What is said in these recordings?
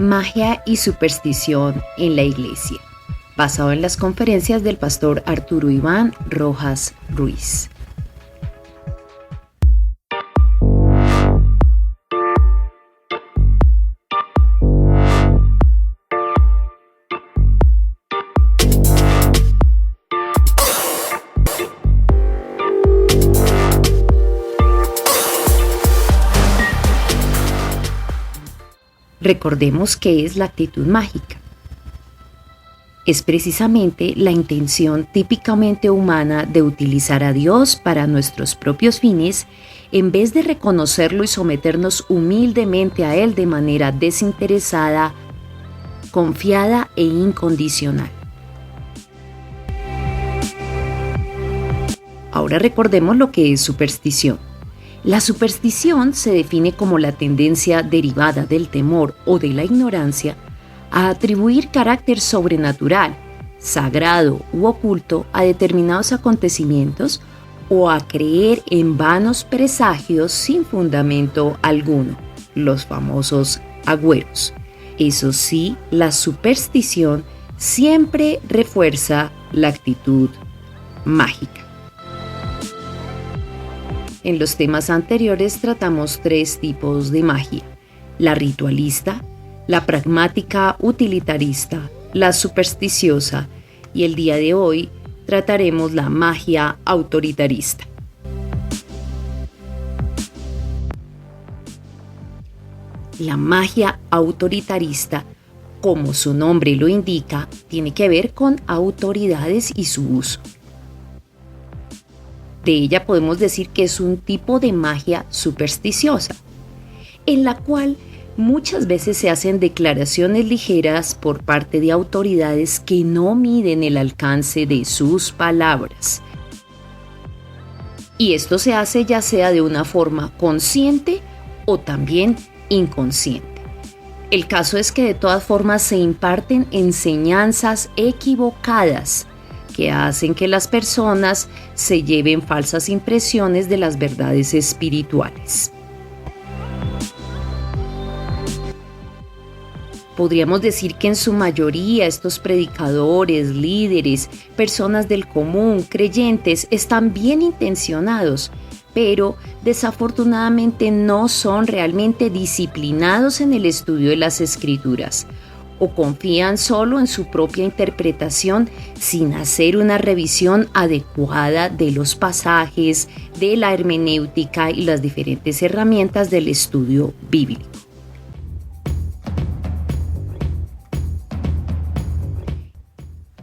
Magia y superstición en la Iglesia, basado en las conferencias del pastor Arturo Iván Rojas Ruiz. Recordemos qué es la actitud mágica. Es precisamente la intención típicamente humana de utilizar a Dios para nuestros propios fines en vez de reconocerlo y someternos humildemente a Él de manera desinteresada, confiada e incondicional. Ahora recordemos lo que es superstición. La superstición se define como la tendencia derivada del temor o de la ignorancia a atribuir carácter sobrenatural, sagrado u oculto a determinados acontecimientos o a creer en vanos presagios sin fundamento alguno, los famosos agüeros. Eso sí, la superstición siempre refuerza la actitud mágica. En los temas anteriores tratamos 3 tipos de magia: la ritualista, la pragmática utilitarista, la supersticiosa, y el día de hoy trataremos la magia autoritarista. La magia autoritarista, como su nombre lo indica, tiene que ver con autoridades y su uso. De ella podemos decir que es un tipo de magia supersticiosa, en la cual muchas veces se hacen declaraciones ligeras por parte de autoridades que no miden el alcance de sus palabras. Y esto se hace ya sea de una forma consciente o también inconsciente. El caso es que de todas formas se imparten enseñanzas equivocadas que hacen que las personas se lleven falsas impresiones de las verdades espirituales. Podríamos decir que en su mayoría estos predicadores, líderes, personas del común, creyentes, están bien intencionados, pero desafortunadamente no son realmente disciplinados en el estudio de las Escrituras, o confían solo en su propia interpretación sin hacer una revisión adecuada de los pasajes, de la hermenéutica y las diferentes herramientas del estudio bíblico.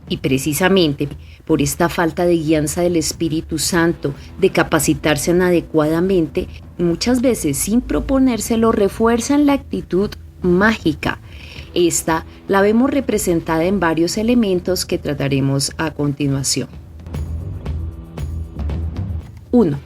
Y precisamente por esta falta de guianza del Espíritu Santo, de capacitarse adecuadamente, muchas veces sin proponérselo refuerzan la actitud mágica. Esta la vemos representada en varios elementos que trataremos a continuación. 1.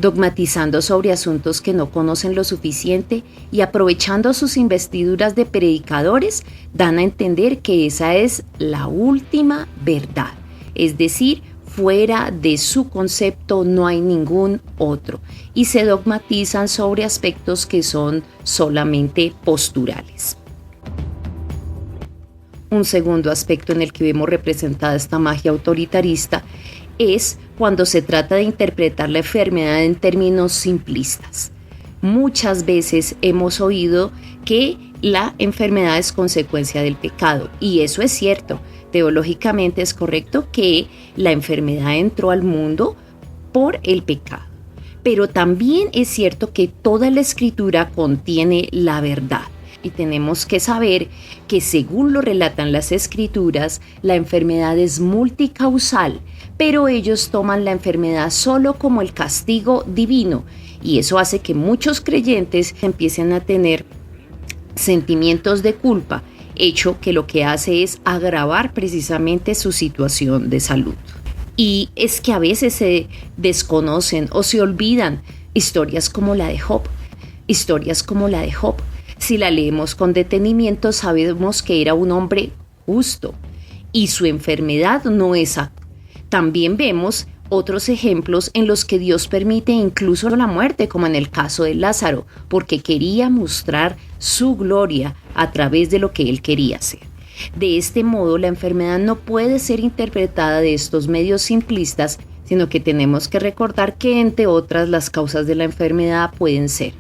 Dogmatizando sobre asuntos que no conocen lo suficiente y aprovechando sus investiduras de predicadores, dan a entender que esa es la última verdad, es decir, fuera de su concepto no hay ningún otro, y se dogmatizan sobre aspectos que son solamente posturales. Un segundo aspecto en el que vemos representada esta magia autoritarista es cuando se trata de interpretar la enfermedad en términos simplistas. Muchas veces hemos oído que la enfermedad es consecuencia del pecado, y eso es cierto. Teológicamente es correcto que la enfermedad entró al mundo por el pecado, pero también es cierto que toda la Escritura contiene la verdad. Y tenemos que saber que según lo relatan las Escrituras, la enfermedad es multicausal, pero ellos toman la enfermedad solo como el castigo divino, y eso hace que muchos creyentes empiecen a tener sentimientos de culpa, hecho que lo que hace es agravar precisamente su situación de salud. Y es que a veces se desconocen o se olvidan historias como la de Job. Si la leemos con detenimiento, sabemos que era un hombre justo y su enfermedad no es actual. También vemos otros ejemplos en los que Dios permite incluso la muerte, como en el caso de Lázaro, porque quería mostrar su gloria a través de lo que él quería hacer. De este modo, la enfermedad no puede ser interpretada de estos medios simplistas, sino que tenemos que recordar que, entre otras, las causas de la enfermedad pueden ser: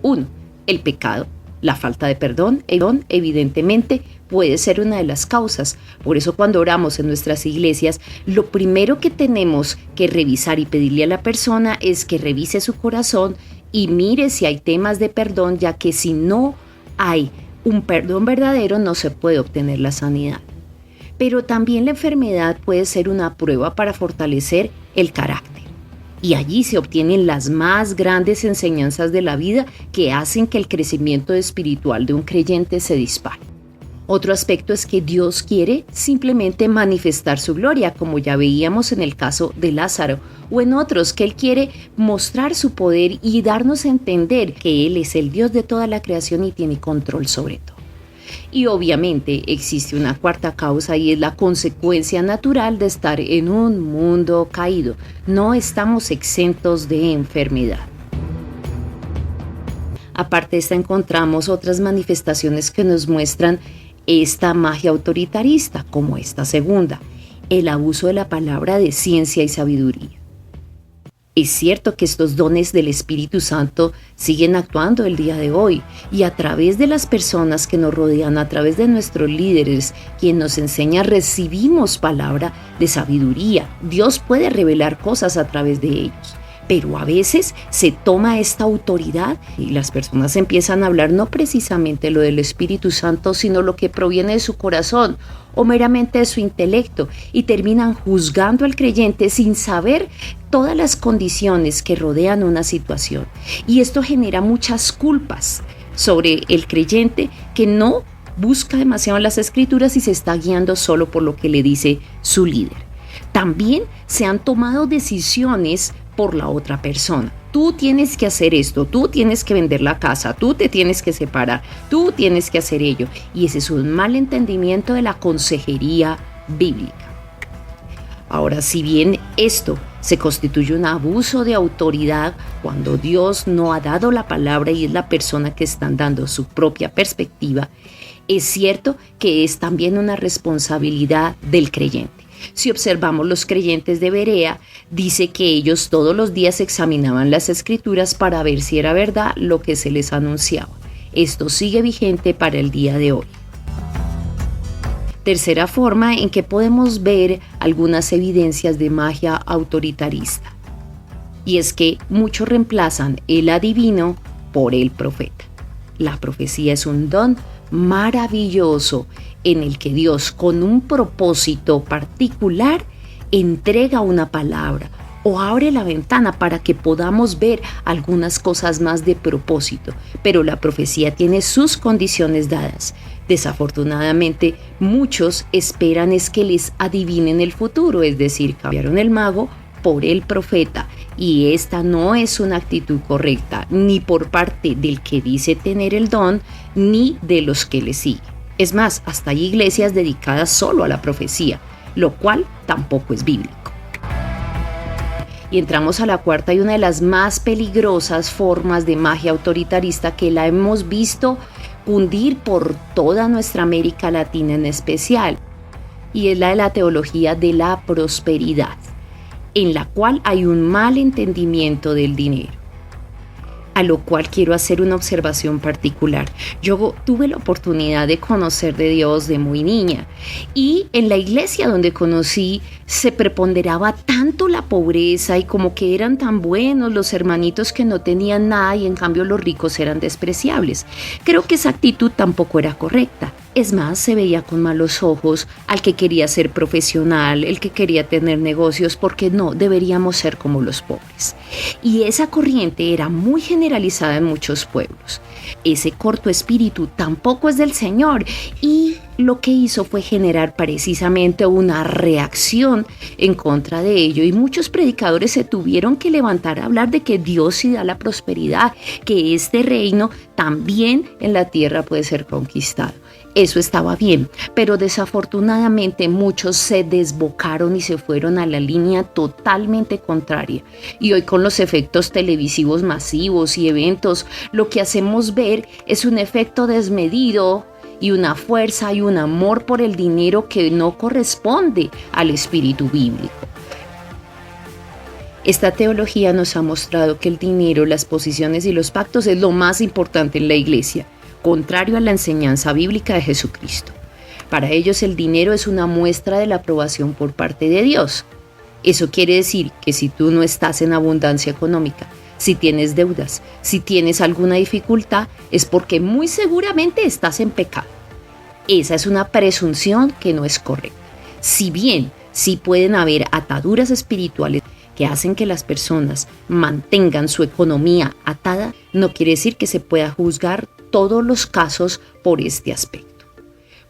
1. El pecado. La falta de perdón, evidentemente, puede ser una de las causas. Por eso, cuando oramos en nuestras iglesias, lo primero que tenemos que revisar y pedirle a la persona es que revise su corazón y mire si hay temas de perdón, ya que si no hay un perdón verdadero, no se puede obtener la sanidad. Pero también la enfermedad puede ser una prueba para fortalecer el carácter. Y allí se obtienen las más grandes enseñanzas de la vida que hacen que el crecimiento espiritual de un creyente se dispare. Otro aspecto es que Dios quiere simplemente manifestar su gloria, como ya veíamos en el caso de Lázaro, o en otros, que Él quiere mostrar su poder y darnos a entender que Él es el Dios de toda la creación y tiene control sobre todo. Y obviamente existe una cuarta causa, y es la consecuencia natural de estar en un mundo caído. No estamos exentos de enfermedad. Aparte de esta, encontramos otras manifestaciones que nos muestran esta magia autoritarista, como esta segunda: el abuso de la palabra de ciencia y sabiduría. Es cierto que estos dones del Espíritu Santo siguen actuando el día de hoy, y a través de las personas que nos rodean, a través de nuestros líderes, quien nos enseña, recibimos palabra de sabiduría. Dios puede revelar cosas a través de ellos. Pero a veces se toma esta autoridad y las personas empiezan a hablar no precisamente lo del Espíritu Santo, sino lo que proviene de su corazón o meramente de su intelecto, y terminan juzgando al creyente sin saber todas las condiciones que rodean una situación. Y esto genera muchas culpas sobre el creyente, que no busca demasiado en las Escrituras y se está guiando solo por lo que le dice su líder. También se han tomado decisiones por la otra persona. Tú tienes que hacer esto, tú tienes que vender la casa, tú te tienes que separar, tú tienes que hacer ello. Y ese es un mal entendimiento de la consejería bíblica. Ahora, si bien esto se constituye un abuso de autoridad, cuando Dios no ha dado la palabra y es la persona que están dando su propia perspectiva, es cierto que es también una responsabilidad del creyente. Si observamos los creyentes de Berea, dice que ellos todos los días examinaban las Escrituras para ver si era verdad lo que se les anunciaba. Esto sigue vigente para el día de hoy. Tercera forma en que podemos ver algunas evidencias de magia autoritarista, y es que muchos reemplazan el adivino por el profeta. La profecía es un don maravilloso en el que Dios, con un propósito particular, entrega una palabra o abre la ventana para que podamos ver algunas cosas más de propósito. Pero la profecía tiene sus condiciones dadas. Desafortunadamente, muchos esperan es que les adivinen el futuro, es decir, cambiaron el mago por el profeta, y esta no es una actitud correcta, ni por parte del que dice tener el don, ni de los que le siguen. Es más, hasta hay iglesias dedicadas solo a la profecía, lo cual tampoco es bíblico. Y entramos a la cuarta y una de las más peligrosas formas de magia autoritarista, que la hemos visto cundir por toda nuestra América Latina en especial, y es la de la teología de la prosperidad, en la cual hay un mal entendimiento del dinero. A lo cual quiero hacer una observación particular. Yo tuve la oportunidad de conocer de Dios de muy niña, y en la iglesia donde conocí se preponderaba tanto la pobreza, y como que eran tan buenos los hermanitos que no tenían nada y en cambio los ricos eran despreciables. Creo que esa actitud tampoco era correcta. Es más, se veía con malos ojos al que quería ser profesional, el que quería tener negocios, porque no deberíamos ser como los pobres. Y esa corriente era muy generalizada en muchos pueblos. Ese corto espíritu tampoco es del Señor, y lo que hizo fue generar precisamente una reacción en contra de ello, y muchos predicadores se tuvieron que levantar a hablar de que Dios sí da la prosperidad, que este reino también en la tierra puede ser conquistado. Eso estaba bien, pero desafortunadamente muchos se desbocaron y se fueron a la línea totalmente contraria. Y hoy con los efectos televisivos masivos y eventos, lo que hacemos ver es un efecto desmedido y una fuerza y un amor por el dinero que no corresponde al espíritu bíblico. Esta teología nos ha mostrado que el dinero, las posiciones y los pactos es lo más importante en la iglesia, contrario a la enseñanza bíblica de Jesucristo. Para ellos el dinero es una muestra de la aprobación por parte de Dios. Eso quiere decir que si tú no estás en abundancia económica, si tienes deudas, si tienes alguna dificultad, es porque muy seguramente estás en pecado. Esa es una presunción que no es correcta. Si bien sí pueden haber ataduras espirituales que hacen que las personas mantengan su economía atada, no quiere decir que se pueda juzgar todos los casos por este aspecto.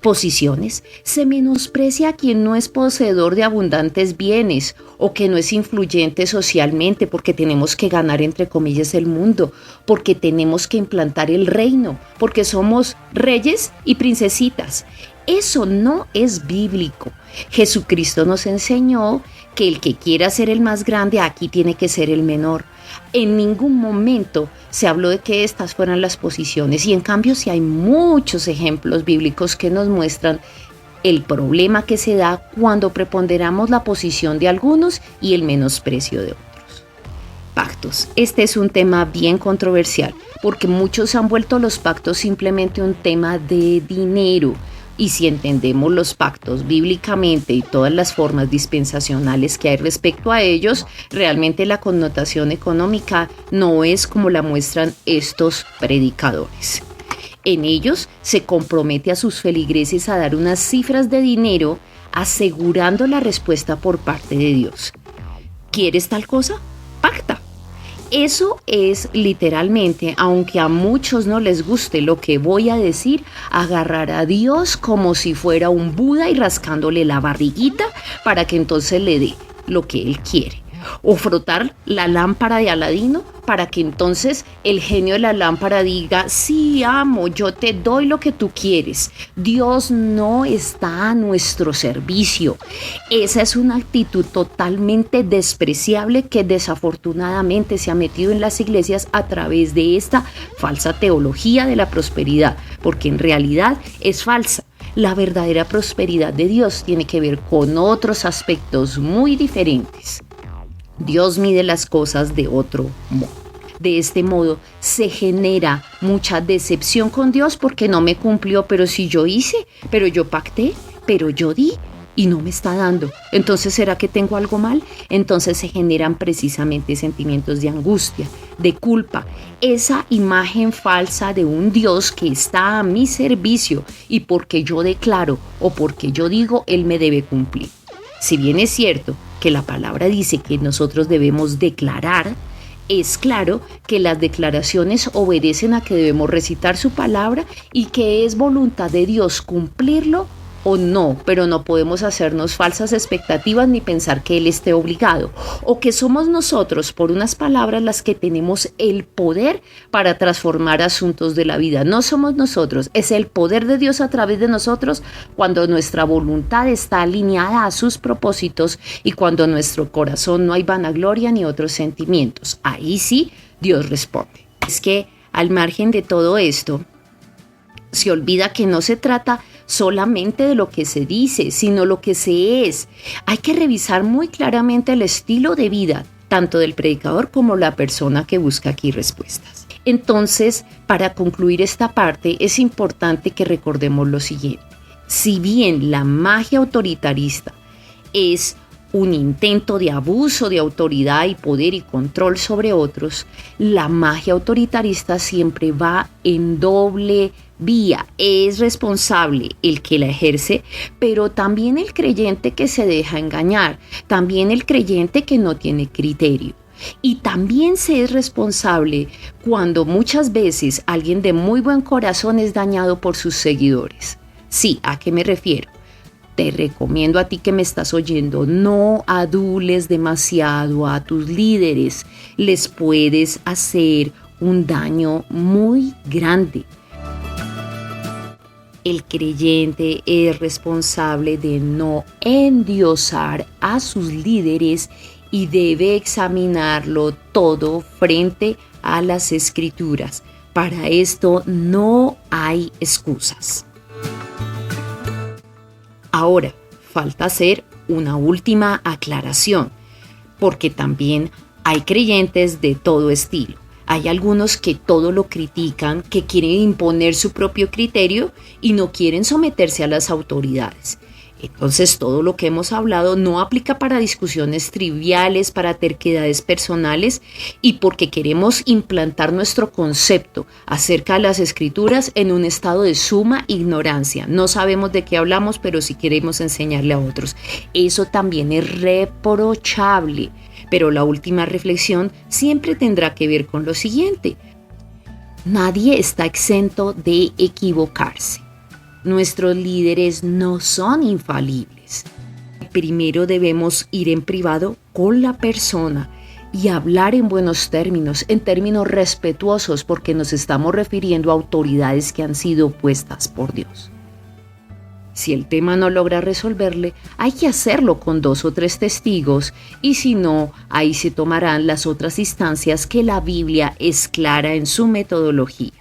Posiciones. Se menosprecia a quien no es poseedor de abundantes bienes o que no es influyente socialmente porque tenemos que ganar entre comillas el mundo, porque tenemos que implantar el reino, porque somos reyes y princesitas. Eso no es bíblico. Jesucristo nos enseñó que el que quiera ser el más grande aquí tiene que ser el menor. En ningún momento se habló de que estas fueran las posiciones y en cambio sí hay muchos ejemplos bíblicos que nos muestran el problema que se da cuando preponderamos la posición de algunos y el menosprecio de otros. Pactos. Este es un tema bien controversial porque muchos han vuelto los pactos simplemente un tema de dinero. Y si entendemos los pactos bíblicamente y todas las formas dispensacionales que hay respecto a ellos, realmente la connotación económica no es como la muestran estos predicadores. En ellos se compromete a sus feligreses a dar unas cifras de dinero asegurando la respuesta por parte de Dios. ¿Quieres tal cosa? Pacta. Eso es literalmente, aunque a muchos no les guste lo que voy a decir, agarrar a Dios como si fuera un Buda y rascándole la barriguita para que entonces le dé lo que él quiere. O frotar la lámpara de Aladino para que entonces el genio de la lámpara diga, sí, amo, yo te doy lo que tú quieres. Dios no está a nuestro servicio. Esa es una actitud totalmente despreciable que desafortunadamente se ha metido en las iglesias a través de esta falsa teología de la prosperidad, porque en realidad es falsa. La verdadera prosperidad de Dios tiene que ver con otros aspectos muy diferentes. Dios mide las cosas de otro modo. De este modo se genera mucha decepción con Dios porque no me cumplió, pero si yo hice, pero yo pacté, pero yo di y no me está dando. Entonces, ¿será que tengo algo mal? Entonces se generan precisamente sentimientos de angustia, de culpa, esa imagen falsa de un Dios que está a mi servicio y porque yo declaro o porque yo digo, Él me debe cumplir. Si bien es cierto que la palabra dice que nosotros debemos declarar, es claro que las declaraciones obedecen a que debemos recitar su palabra y que es voluntad de Dios cumplirlo o no, pero no podemos hacernos falsas expectativas ni pensar que Él esté obligado o que somos nosotros por unas palabras las que tenemos el poder para transformar asuntos de la vida. No somos nosotros, es el poder de Dios a través de nosotros cuando nuestra voluntad está alineada a sus propósitos y cuando en nuestro corazón no hay vanagloria ni otros sentimientos. Ahí sí, Dios responde. Es que al margen de todo esto, se olvida que no se trata solamente de lo que se dice, sino lo que se es. Hay que revisar muy claramente el estilo de vida, tanto del predicador como la persona que busca aquí respuestas. Entonces, para concluir esta parte, es importante que recordemos lo siguiente. Si bien la magia autoritarista es un intento de abuso de autoridad y poder y control sobre otros, la magia autoritarista siempre va en doble vía. Es responsable el que la ejerce, pero también el creyente que se deja engañar, también el creyente que no tiene criterio. Y también se es responsable cuando muchas veces alguien de muy buen corazón es dañado por sus seguidores. Sí, ¿a qué me refiero? Te recomiendo a ti que me estás oyendo, no adules demasiado a tus líderes. Les puedes hacer un daño muy grande. El creyente es responsable de no endiosar a sus líderes y debe examinarlo todo frente a las Escrituras. Para esto no hay excusas. Ahora, falta hacer una última aclaración, porque también hay creyentes de todo estilo. Hay algunos que todo lo critican, que quieren imponer su propio criterio y no quieren someterse a las autoridades. Entonces, todo lo que hemos hablado no aplica para discusiones triviales, para terquedades personales y porque queremos implantar nuestro concepto acerca de las Escrituras en un estado de suma ignorancia. No sabemos de qué hablamos, pero sí queremos enseñarle a otros. Eso también es reprochable. Pero la última reflexión siempre tendrá que ver con lo siguiente. Nadie está exento de equivocarse. Nuestros líderes no son infalibles. Primero debemos ir en privado con la persona y hablar en buenos términos, en términos respetuosos, porque nos estamos refiriendo a autoridades que han sido puestas por Dios. Si el tema no logra resolverle, hay que hacerlo con 2 o 3 testigos y si no, ahí se tomarán las otras instancias que la Biblia es clara en su metodología.